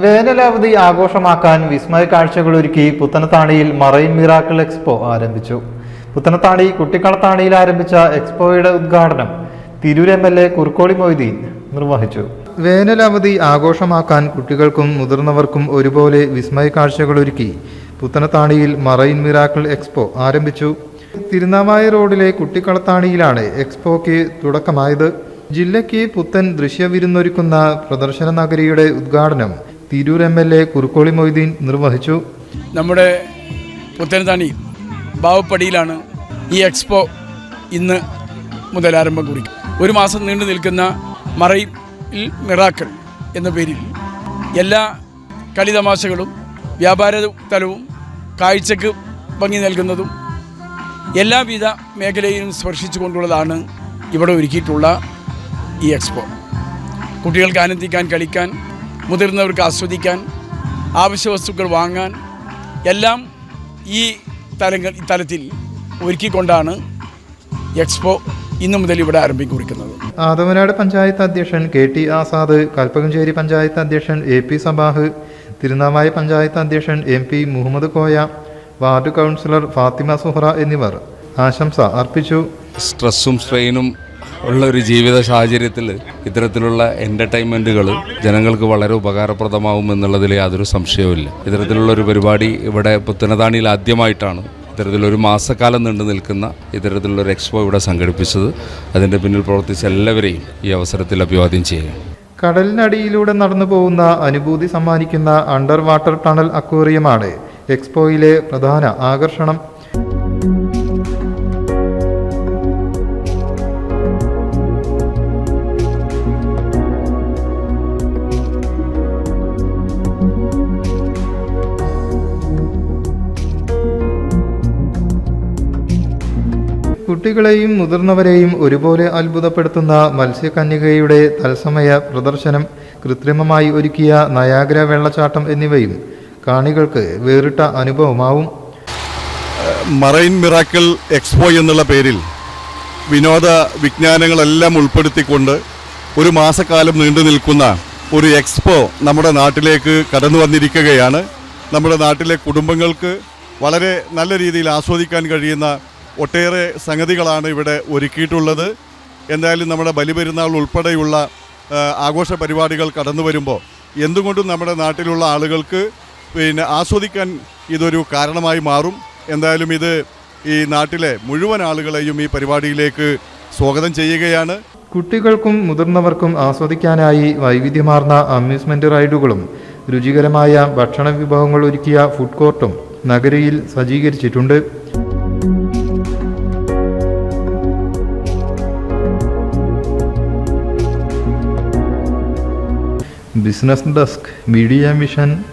വേനലവധി ആഘോഷമാക്കാൻ വിസ്മയ കാഴ്ചകളൊരുക്കി പുത്തനത്താണിയിൽ marine miracle expo ആരംഭിച്ചു. പുത്തനത്താണി കുട്ടിക്കളത്താണിയിൽ ആരംഭിച്ച എക്സ്പോയുടെ ഉദ്ഘാടനം തിരൂർ MLA കുർക്കോളി മൊയ്തീൻ നിർവഹിച്ചു. വേനലവധി ആഘോഷമാക്കാൻ കുട്ടികൾക്കും മുതിർന്നവർക്കും ഒരുപോലെ വിസ്മയ കാഴ്ചകളൊരുക്കി പുത്തനത്താണിയിൽ മറൈൻ മിറാക്കിൾ എക്സ്പോ ആരംഭിച്ചു. തിരുനാവായ റോഡിലെ കുട്ടിക്കളത്താണിയിലാണ് എക്സ്പോയ്ക്ക് തുടക്കമായത്. ജില്ലയ്ക്ക് പുത്തൻ ദൃശ്യവിരുന്നൊരുക്കുന്ന പ്രദർശന നഗരിയുടെ ഉദ്ഘാടനം തിരൂർ MLA കുർക്കോളി മൊയ്തീൻ നിർവഹിച്ചു. നമ്മുടെ പുത്തനത്താണി ബാവപ്പടിയിലാണ് ഈ എക്സ്പോ ഇന്ന് മുതൽ ആരംഭം കുറിക്കും. ഒരു മാസം നീണ്ടു നിൽക്കുന്ന മറൈൻ മിറാക്കിൾ എന്ന പേരിൽ എല്ലാ കളിതമാശകളും വ്യാപാര തലവും കാഴ്ചക്ക് ഭംഗി നൽകുന്നതും എല്ലാവിധ മേഖലയിലും സ്പർശിച്ചുകൊണ്ടുള്ളതാണ് ഇവിടെ ഒരുക്കിയിട്ടുള്ള ഈ എക്സ്പോ. കുട്ടികൾക്ക് ആനന്ദിക്കാൻ, കളിക്കാൻ, മുതിർന്നവർക്ക് ആസ്വദിക്കാൻ, ആവശ്യ വസ്തുക്കൾ വാങ്ങാൻ എല്ലാം ഈ തലത്തിൽ ഒരുക്കിക്കൊണ്ടാണ് എക്സ്പോ ഇന്നു മുതൽ ഇവിടെ ആരംഭിക്കുന്നത്. ആദവനാട് പഞ്ചായത്ത് അധ്യക്ഷൻ KT ആസാദ്, കൽപ്പകഞ്ചേരി പഞ്ചായത്ത് അധ്യക്ഷൻ AP സബാഹ്, തിരുനാവായ പഞ്ചായത്ത് അധ്യക്ഷൻ MP Muhammad Koya, ward councillor Fathima Suhara എന്നിവർ ആശംസ അർപ്പിച്ചു. സ്ട്രെസ്സും സ്ട്രെയിനും ഉള്ള ഒരു ജീവിത സാഹചര്യത്തിൽ ഇത്തരത്തിലുള്ള എൻ്റർടൈൻമെൻറ്റുകൾ ജനങ്ങൾക്ക് വളരെ ഉപകാരപ്രദമാവും എന്നുള്ളതിൽ യാതൊരു സംശയവുമില്ല. ഇത്തരത്തിലുള്ളൊരു പരിപാടി ഇവിടെ പുത്തനത്താണിയിൽ ആദ്യമായിട്ടാണ് ഇത്തരത്തിലൊരു മാസക്കാലം നീണ്ടു നിൽക്കുന്ന ഇത്തരത്തിലുള്ളൊരു എക്സ്പോ ഇവിടെ സംഘടിപ്പിച്ചത്. അതിൻ്റെ പിന്നിൽ പ്രവർത്തിച്ച എല്ലാവരെയും ഈ അവസരത്തിൽ അഭിവാദ്യം ചെയ്യുക. കടലിനടിയിലൂടെ നടന്നു പോകുന്ന അനുഭൂതി സമ്മാനിക്കുന്ന അണ്ടർ വാട്ടർ ടണൽ അക്വേറിയമാണ് എക്സ്പോയിലെ പ്രധാന ആകർഷണം. കുട്ടികളെയും മുതിർന്നവരെയും ഒരുപോലെ അത്ഭുതപ്പെടുത്തുന്ന മത്സ്യകന്യകയുടെ തത്സമയ പ്രദർശനം, കൃത്രിമമായി ഒരുക്കിയ നയാഗ്ര വെള്ളച്ചാട്ടം എന്നിവയും കാണികൾക്ക് വേറിട്ട അനുഭവമാവും. മറൈൻ മിറാക്കിൾ എക്സ്പോ എന്നുള്ള പേരിൽ വിനോദ വിജ്ഞാനങ്ങളെല്ലാം ഉൾപ്പെടുത്തിക്കൊണ്ട് ഒരു മാസക്കാലം നീണ്ടു നിൽക്കുന്ന ഒരു എക്സ്പോ നമ്മുടെ നാട്ടിലേക്ക് കടന്നു വന്നിരിക്കുകയാണ്. നമ്മുടെ നാട്ടിലെ കുടുംബങ്ങൾക്ക് വളരെ നല്ല രീതിയിൽ ആസ്വദിക്കാൻ കഴിയുന്ന ഒട്ടേറെ സംഗതികളാണ് ഇവിടെ ഒരുക്കിയിട്ടുള്ളത്. എന്തായാലും നമ്മുടെ ബലിപെരുന്നാൾ ഉൾപ്പെടെയുള്ള ആഘോഷ പരിപാടികൾ കടന്നു വരുമ്പോൾ എന്തുകൊണ്ടും നമ്മുടെ നാട്ടിലുള്ള ആളുകൾക്ക് ആസ്വദിക്കാൻ ഇതൊരു കാരണമായി മാറും. എന്തായാലും ഇത് ഈ നാട്ടിലെ മുഴുവൻ ആളുകളെയും ഈ പരിപാടിയിലേക്ക് സ്വാഗതം ചെയ്യുകയാണ്. കുട്ടികൾക്കും മുതിർന്നവർക്കും ആസ്വദിക്കാനായി വൈവിധ്യമാർന്ന അമ്യൂസ്മെന്റ് റൈഡുകളും രുചികരമായ ഭക്ഷണ വിഭവങ്ങൾ ഒരുക്കിയ ഫുഡ് കോർട്ടും നഗരിയിൽ സജ്ജീകരിച്ചിട്ടുണ്ട്. Business desk, media mission.